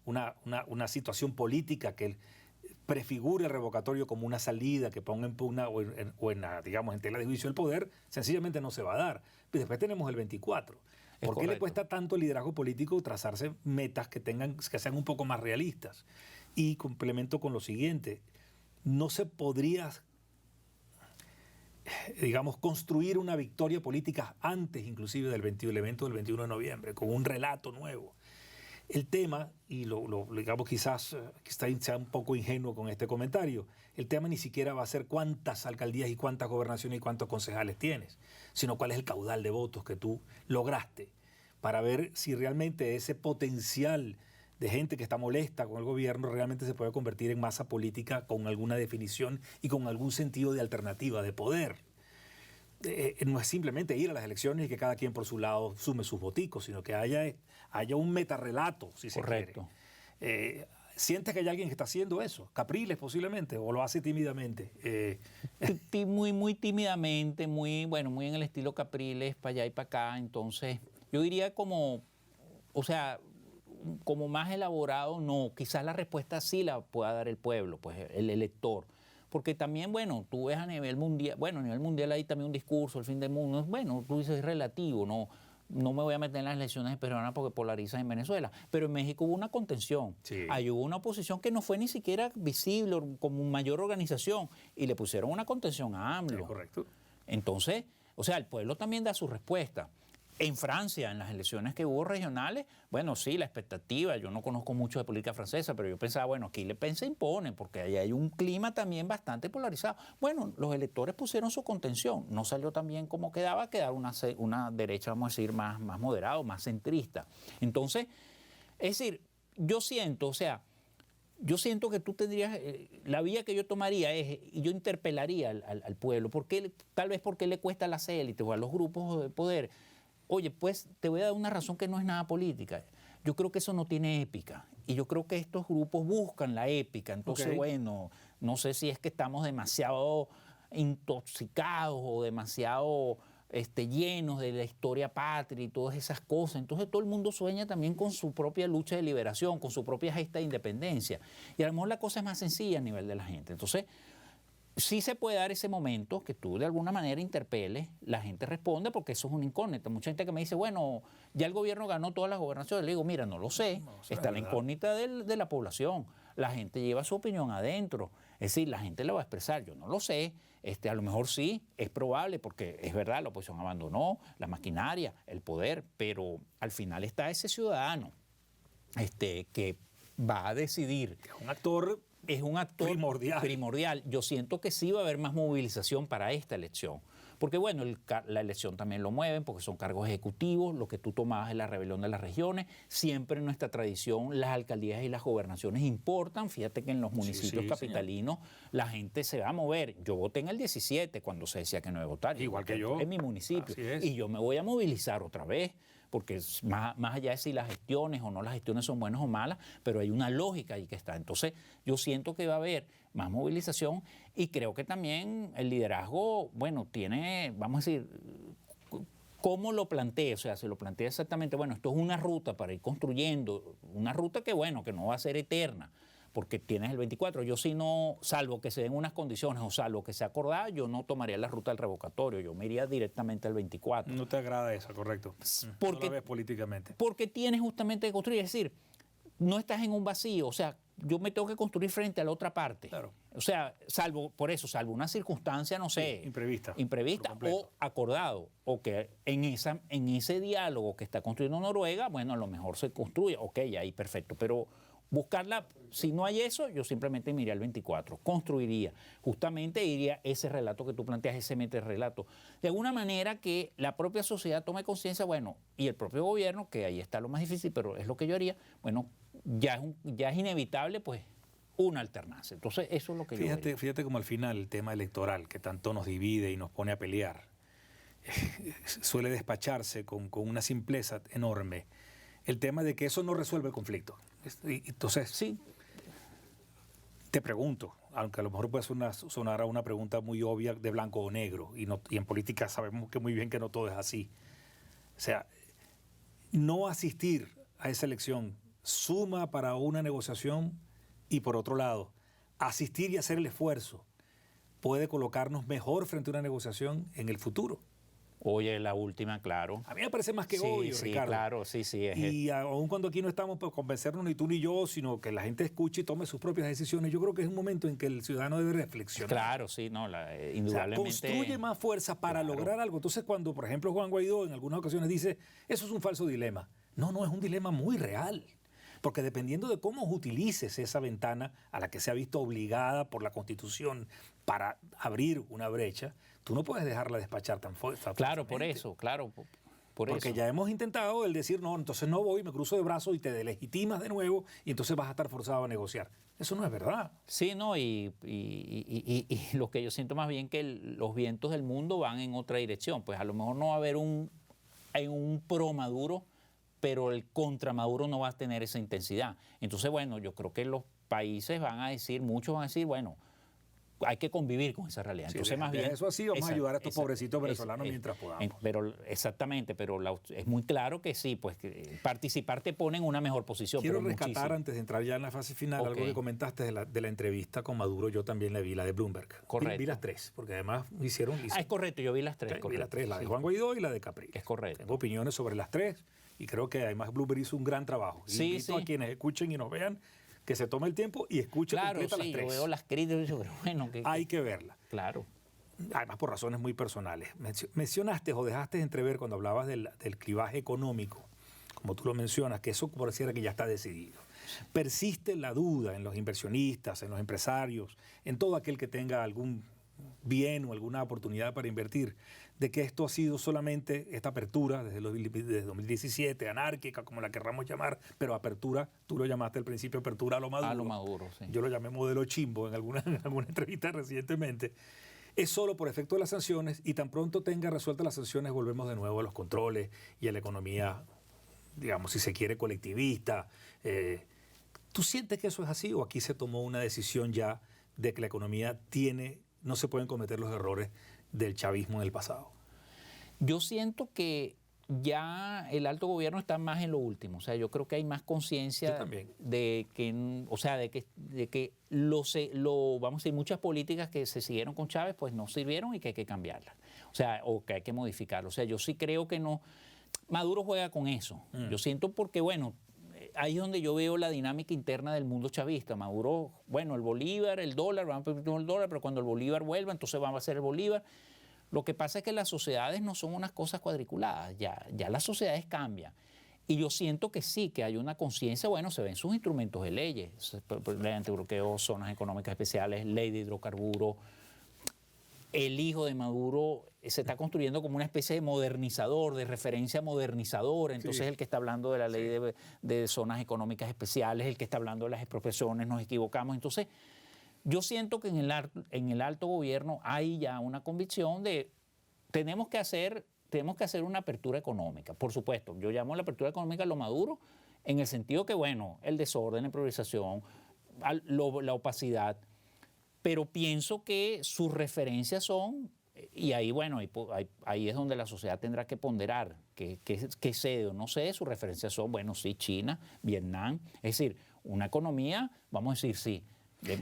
B: una situación política que prefigure el revocatorio como una salida que ponga en pugna digamos, en tela de juicio el poder, sencillamente no se va a dar. Y después tenemos el 24. ¿Por qué le cuesta tanto al liderazgo político trazarse metas que sean un poco más realistas? Y complemento con lo siguiente, no se podría, digamos, construir una victoria política antes inclusive del evento del 21 de noviembre, con un relato nuevo. El tema, y digamos quizás sea un poco ingenuo con este comentario, el tema ni siquiera va a ser cuántas alcaldías y cuántas gobernaciones y cuántos concejales tienes, sino cuál es el caudal de votos que tú lograste, para ver si realmente ese potencial de gente que está molesta con el gobierno realmente se puede convertir en masa política con alguna definición y con algún sentido de alternativa de poder. No es simplemente ir a las elecciones y que cada quien por su lado sume sus voticos, sino que haya un metarrelato, si se quiere. ¿Sientes que hay alguien que está haciendo eso? Capriles posiblemente, o lo hace tímidamente.
C: Muy tímidamente, muy en el estilo Capriles, para allá y para acá. Entonces, yo diría como más elaborado, no. Quizás la respuesta sí la pueda dar el pueblo, pues el elector. Porque también, tú ves a nivel mundial, hay también un discurso, el fin del mundo. Tú dices es relativo, no me voy a meter en las elecciones peruanas porque polarizan en Venezuela. Pero en México hubo una contención. Sí. Ahí hubo una oposición que no fue ni siquiera visible como mayor organización y le pusieron una contención a AMLO.
B: Sí, correcto.
C: Entonces, el pueblo también da su respuesta. En Francia, en las elecciones que hubo regionales, sí, la expectativa, yo no conozco mucho de política francesa, pero yo pensaba, aquí Le Pen se impone, porque ahí hay un clima también bastante polarizado. Los electores pusieron su contención, no salió tan bien como quedaba una derecha, vamos a decir, más moderada, más centrista. Entonces, es decir, yo siento que tú tendrías, la vía que yo tomaría yo interpelaría al pueblo, tal vez porque le cuesta a las élites o a los grupos de poder. Oye, pues te voy a dar una razón que no es nada política. Yo creo que eso no tiene épica. Y yo creo que estos grupos buscan la épica. Entonces, no sé si es que estamos demasiado intoxicados o demasiado llenos de la historia patria y todas esas cosas. Entonces todo el mundo sueña también con su propia lucha de liberación, con su propia gesta de independencia. Y a lo mejor la cosa es más sencilla a nivel de la gente. Entonces, sí se puede dar ese momento que tú de alguna manera interpeles, la gente responde porque eso es una incógnita. Mucha gente que me dice, ya el gobierno ganó todas las gobernaciones. Le digo, mira, no lo sé, está la incógnita de la población. La gente lleva su opinión adentro. Es decir, la gente la va a expresar, yo no lo sé. A lo mejor sí, es probable porque es verdad, la oposición abandonó la maquinaria, el poder, pero al final está ese ciudadano que va a decidir. Es un actor primordial. Yo siento que sí va a haber más movilización para esta elección. Porque la elección también lo mueven, porque son cargos ejecutivos, lo que tú tomabas en la rebelión de las regiones. Siempre en nuestra tradición las alcaldías y las gobernaciones importan. Fíjate que en los municipios capitalinos la gente se va a mover. Yo voté en el 17 cuando se decía que no iba a votar.
B: Igual que yo.
C: En mi municipio. Y yo me voy a movilizar otra vez. Porque más allá de si las gestiones o no las gestiones son buenas o malas, pero hay una lógica ahí que está. Entonces, yo siento que va a haber más movilización y creo que también el liderazgo, tiene, vamos a decir, ¿cómo lo plantea? Se lo plantea exactamente, esto es una ruta para ir construyendo, una ruta que no va a ser eterna, porque tienes el 24. Yo sí no, salvo que se den unas condiciones o salvo que sea acordada, yo no tomaría la ruta del revocatorio, yo me iría directamente al 24.
B: No te agrada eso, correcto.
C: Porque,
B: no lo ves políticamente.
C: Porque tienes justamente que construir, es decir, no estás en un vacío, yo me tengo que construir frente a la otra parte.
B: Claro.
C: Salvo una circunstancia, no sé.
B: Imprevista
C: o acordado. O que en ese diálogo que está construyendo Noruega, a lo mejor se construye. Ok, ahí perfecto. Pero buscarla, si no hay eso, yo simplemente me iría al 24. Construiría. Justamente iría ese relato que tú planteas, ese meterrelato. De alguna manera que la propia sociedad tome conciencia, y el propio gobierno, que ahí está lo más difícil, pero es lo que yo haría, ya es inevitable, una alternancia. Entonces, eso es lo que yo haría.
B: Fíjate como al final el tema electoral, que tanto nos divide y nos pone a pelear, suele despacharse con una simpleza enorme. El tema de que eso no resuelve el conflicto. Entonces,
C: sí.
B: Te pregunto, aunque a lo mejor puede sonar a una pregunta muy obvia de blanco o negro, y en política sabemos que muy bien que no todo es así. O sea, no asistir a esa elección suma para una negociación, y por otro lado, asistir y hacer el esfuerzo puede colocarnos mejor frente a una negociación en el futuro.
C: Oye, la última, claro.
B: A mí me parece más que
C: Sí,
B: obvio,
C: sí,
B: Ricardo.
C: claro, sí, sí.
B: Y aun cuando aquí no estamos por convencernos ni tú ni yo, sino que la gente escuche y tome sus propias decisiones, yo creo que es un momento en que el ciudadano debe reflexionar.
C: Claro, sí, no,
B: O sea,
C: indudablemente.
B: construye más fuerza para
C: Claro.
B: lograr algo. Entonces, cuando, por ejemplo, Juan Guaidó en algunas ocasiones dice, eso es un falso dilema. No, no, es un dilema muy real. Porque dependiendo de cómo utilices esa ventana a la que se ha visto obligada por la Constitución para abrir una brecha, tú no puedes dejarla despachar tan fuerte.
C: Claro, por eso, claro. Por
B: Porque
C: eso.
B: ya hemos intentado el decir, no, entonces no voy, me cruzo de brazos y te delegitimas de nuevo y entonces vas a estar forzado a negociar. Eso no es verdad.
C: Sí, no, y lo que yo siento más bien que los vientos del mundo van en otra dirección. Pues a lo mejor no va a haber un pro Maduro, pero el contra Maduro no va a tener esa intensidad. Entonces, bueno, yo creo que los países van a decir, muchos van a decir, bueno, hay que convivir con esa realidad.
B: Sí,
C: Entonces, más bien...
B: eso así, vamos a
C: exacto,
B: ayudar a estos
C: exacto,
B: pobrecitos venezolanos
C: es-
B: mientras podamos.
C: Pero exactamente, pero es muy claro que sí, pues que participar te pone en una mejor posición.
B: Quiero
C: pero
B: rescatar,
C: muchísimo.
B: antes de entrar ya en la fase final,
C: Ok.
B: algo que comentaste de la entrevista con Maduro. Yo también la vi, la de Bloomberg.
C: Correcto.
B: Vi las tres, porque además hicieron...
C: Es correcto, yo vi las tres.
B: vi las
C: correcto,
B: tres, la de
C: sí.
B: Juan Guaidó y la de Capriles.
C: Es correcto.
B: Tengo opiniones sobre las tres y creo que además Bloomberg hizo un gran trabajo.
C: Sí,
B: Invito
C: sí.
B: a quienes escuchen y nos vean que se tome el tiempo y escuchen
C: Claro,
B: completa
C: sí,
B: las
C: yo
B: tres.
C: veo las críticas y digo, pero bueno,
B: Hay que verla.
C: claro.
B: Además por razones muy personales. Mencionaste o dejaste entrever cuando hablabas del clivaje económico, como tú lo mencionas, que eso pareciera que ya está decidido. Persiste la duda en los inversionistas, en los empresarios, en todo aquel que tenga algún bien o alguna oportunidad para invertir, de que esto ha sido solamente esta apertura desde 2017, anárquica, como la querramos llamar, pero apertura, tú lo llamaste al principio apertura a lo Maduro.
C: A lo Maduro, sí.
B: Yo lo llamé modelo chimbo en alguna entrevista recientemente. Es solo por efecto de las sanciones y tan pronto tenga resueltas las sanciones volvemos de nuevo a los controles y a la economía, digamos, si se quiere, colectivista. ¿Tú sientes que eso es así o aquí se tomó una decisión ya de que la economía no se pueden cometer los errores del chavismo en el pasado?
C: Yo siento que ya el alto gobierno está más en lo último. O sea, yo creo que hay más
B: Yo
C: conciencia
B: también.
C: de que, o sea, de que vamos a decir, muchas políticas que se siguieron con Chávez, pues no sirvieron y que hay que cambiarlas. O sea, o que hay que modificarlas. O sea, yo sí creo que no. Maduro juega con eso. Yo siento porque, bueno, ahí es donde yo veo la dinámica interna del mundo chavista. Maduro, bueno, el bolívar, el dólar, van a permitir el dólar, pero cuando el bolívar vuelva, entonces va a ser el bolívar. Lo que pasa es que las sociedades no son unas cosas cuadriculadas, ya las sociedades cambian. Y yo siento que sí, que hay una conciencia, bueno, se ven sus instrumentos de leyes, ley antibloqueo, zonas económicas especiales, ley de hidrocarburos. El hijo de Maduro se está construyendo como una especie de modernizador, de referencia modernizadora. Entonces,
B: Sí.
C: el que está hablando de la ley de zonas económicas especiales, el que está hablando de las expropiaciones, nos equivocamos. Entonces, yo siento que en el alto gobierno hay ya una convicción de tenemos que hacer una apertura económica. Por supuesto, yo llamo la apertura económica a lo Maduro en el sentido que, bueno, el desorden, la improvisación, la opacidad, pero pienso que sus referencias son, y ahí, bueno, ahí es donde la sociedad tendrá que ponderar qué cede o no cede. Sus referencias son, bueno, sí, China, Vietnam, es decir, una economía, vamos a decir, sí.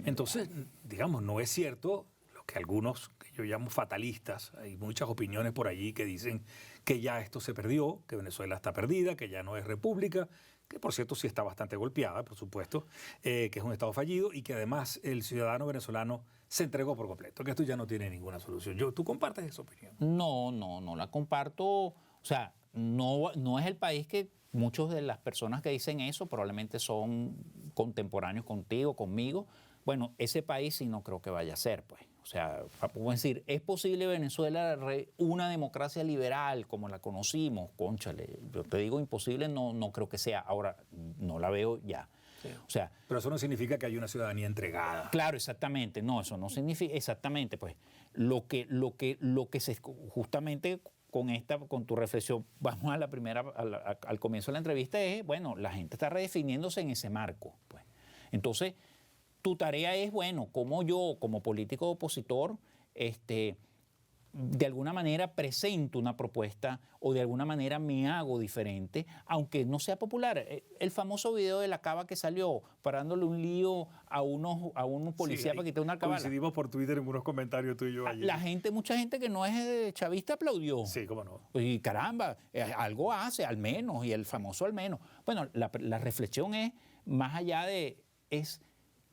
B: Entonces, digamos, no es cierto lo que algunos, que yo llamo fatalistas, hay muchas opiniones por allí que dicen que ya esto se perdió, que Venezuela está perdida, que ya no es república, que por cierto sí está bastante golpeada, por supuesto, que es un estado fallido y que además el ciudadano venezolano se entregó por completo, que esto ya no tiene ninguna solución. ¿Tú compartes esa opinión?
C: No la comparto. O sea, no es el país que muchas de las personas que dicen eso probablemente son contemporáneos contigo, conmigo. Bueno, ese país sí no creo que vaya a ser, pues. O sea, podemos decir, ¿es posible Venezuela una democracia liberal como la conocimos? Cónchale, yo te digo imposible, no creo que sea. Ahora, no la veo ya.
B: Sí.
C: O sea,
B: pero eso no significa que haya una ciudadanía entregada.
C: Claro, exactamente. No, eso no significa exactamente, pues, lo que se justamente con tu reflexión, vamos a la primera, al comienzo de la entrevista, es, bueno, la gente está redefiniéndose en ese marco, pues. Entonces, tu tarea es, bueno, como yo, como político opositor, de alguna manera presento una propuesta o de alguna manera me hago diferente, aunque no sea popular. El famoso video de la cava que salió parándole un lío a unos policías para quitar una cabala.
B: Coincidimos por Twitter en unos comentarios tú y yo ayer.
C: Mucha gente que no es chavista aplaudió.
B: Sí, cómo no.
C: Y caramba, algo hace, al menos, y el famoso al menos. Bueno, la reflexión es, más allá de,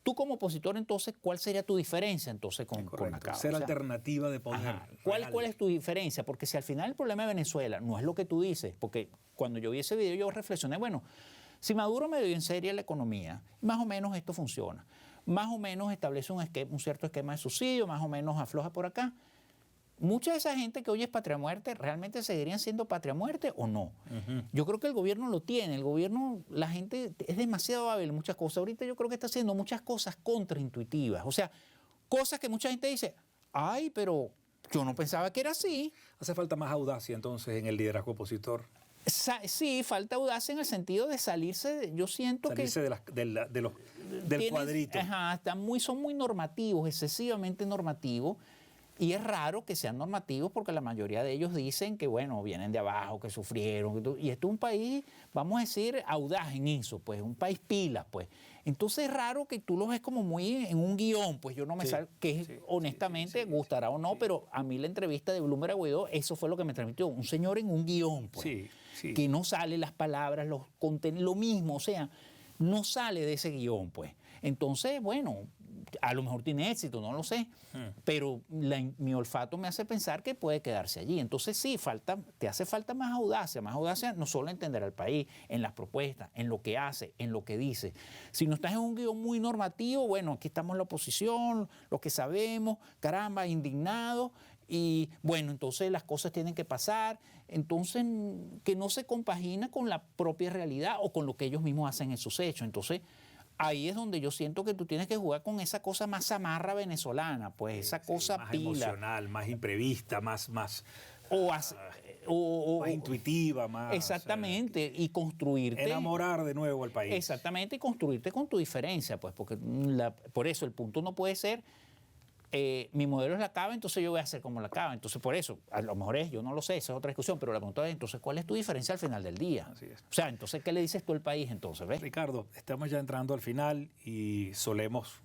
C: tú como opositor, entonces, ¿cuál sería tu diferencia entonces con la cava?
B: Ser alternativa de poder.
C: Ajá. ¿Cuál es tu diferencia? Porque si al final el problema de Venezuela no es lo que tú dices, porque cuando yo vi ese video yo reflexioné, bueno, si Maduro me dio en serio la economía, más o menos esto funciona, más o menos establece un cierto esquema de subsidio, más o menos afloja por acá. Mucha de esa gente que hoy es patria muerte, ¿realmente seguirían siendo patria muerte o no? Yo creo que el gobierno lo tiene. El gobierno, la gente es demasiado hábil en muchas cosas. Ahorita yo creo que está haciendo muchas cosas contraintuitivas. O sea, cosas que mucha gente dice, ay, pero yo no pensaba que era así.
B: Hace falta más audacia entonces en el liderazgo opositor.
C: Sí, falta audacia en el sentido de salirse, yo siento
B: salirse del cuadrito.
C: Ajá, son muy normativos, excesivamente normativos. Y es raro que sean normativos porque la mayoría de ellos dicen que, bueno, vienen de abajo, que sufrieron. Y esto es un país, vamos a decir, audaz en eso, pues, un país pila, pues. Entonces es raro que tú lo ves como muy en un guión, pues yo no me sé que honestamente gustará o no, pero a mí la entrevista de Bloomberg a Guaidó, eso fue lo que me transmitió, un señor en un guión, pues, que no sale las palabras, los contenidos, lo mismo, o sea, no sale de ese guión, pues. Entonces, bueno, a lo mejor tiene éxito, no lo sé, pero mi olfato me hace pensar que puede quedarse allí. Entonces sí, te hace falta más audacia no solo en entender al país, en las propuestas, en lo que hace, en lo que dice. Si no estás en un guión muy normativo, bueno, aquí estamos en la oposición, lo que sabemos, caramba, indignados, y bueno, entonces las cosas tienen que pasar, entonces que no se compagina con la propia realidad o con lo que ellos mismos hacen en sus hechos. Entonces, ahí es donde yo siento que tú tienes que jugar con esa cosa más zamarra venezolana, pues esa cosa
B: más
C: pila.
B: emocional, más imprevista, más intuitiva, más...
C: Exactamente, y construirte...
B: Enamorar de nuevo al país.
C: Exactamente, y construirte con tu diferencia, pues, porque por eso el punto no puede ser... mi modelo es la cava, entonces yo voy a hacer como la cava. Entonces, por eso, a lo mejor yo no lo sé, esa es otra discusión, pero la pregunta es, entonces, ¿cuál es tu diferencia al final del día?
B: Así es.
C: O sea, entonces, ¿qué le dices tú al país entonces? ¿Ves?
B: Ricardo, estamos ya entrando al final y solemos,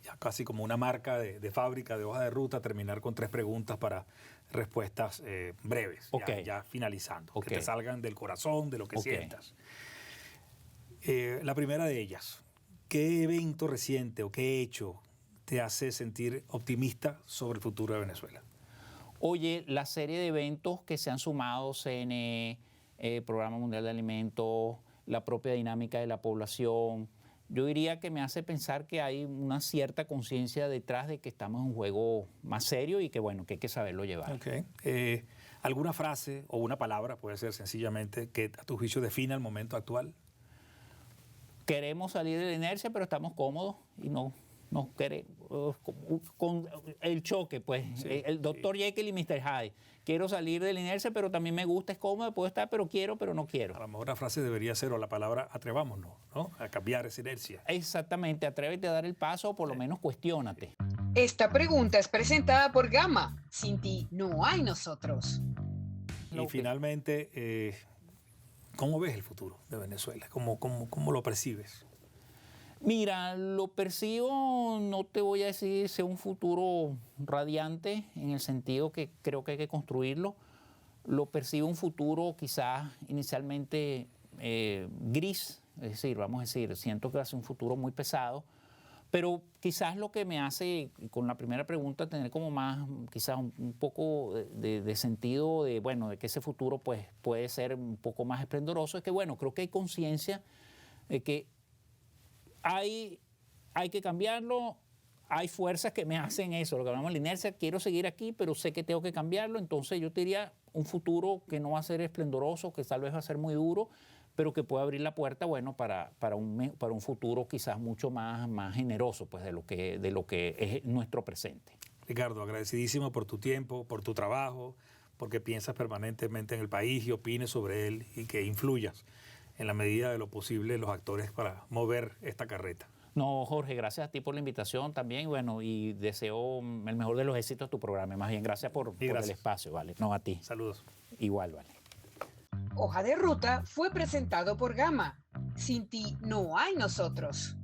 B: ya casi como una marca de fábrica de hoja de ruta, terminar con 3 preguntas para respuestas breves, ya finalizando, que te salgan del corazón, de lo que sientas. La primera de ellas, ¿qué evento reciente o qué hecho te hace sentir optimista sobre el futuro de Venezuela?
C: Oye, la serie de eventos que se han sumado, CNE, Programa Mundial de Alimentos, la propia dinámica de la población, yo diría que me hace pensar que hay una cierta conciencia detrás de que estamos en un juego más serio y que, bueno, que hay que saberlo llevar.
B: Okay. ¿Alguna frase o una palabra, puede ser sencillamente, que a tu juicio defina el momento actual?
C: Queremos salir de la inercia, pero estamos cómodos y no queremos, con el choque, pues, el Dr. Jekyll y Mr. Hyde. Quiero salir de la inercia, pero también me gusta, es cómodo, puedo estar, pero no quiero.
B: A lo mejor la frase debería ser, o la palabra, atrevámonos, ¿no? A cambiar esa inercia.
C: Exactamente, atrévete a dar el paso o por lo menos cuestiónate.
A: Esta pregunta es presentada por Gama. Sin ti no hay nosotros.
B: Y finalmente, ¿cómo ves el futuro de Venezuela? ¿Cómo lo percibes?
C: Mira, lo percibo, no te voy a decir sea un futuro radiante, en el sentido que creo que hay que construirlo. Lo percibo un futuro quizás inicialmente gris, es decir, vamos a decir, siento que va a ser un futuro muy pesado, pero quizás lo que me hace, con la primera pregunta, tener como más, quizás un poco de sentido de, bueno, de que ese futuro pues, puede ser un poco más esplendoroso, es que, bueno, creo que hay conciencia de que hay que cambiarlo, hay fuerzas que me hacen eso, lo que hablamos de la inercia, quiero seguir aquí, pero sé que tengo que cambiarlo, entonces yo te diría un futuro que no va a ser esplendoroso, que tal vez va a ser muy duro, pero que puede abrir la puerta, bueno, para un futuro quizás mucho más generoso, pues, de lo que es nuestro presente.
B: Ricardo, agradecidísimo por tu tiempo, por tu trabajo, porque piensas permanentemente en el país y opines sobre él y que influyas en la medida de lo posible los actores para mover esta carreta.
C: No, Jorge, gracias a ti por la invitación también, bueno, y deseo el mejor de los éxitos a tu programa. Más bien, gracias por el
B: gracias.
C: espacio, ¿vale? No, a ti.
B: Saludos.
C: Igual, vale.
A: Hoja de Ruta fue presentado por Gama. Sin ti no hay nosotros.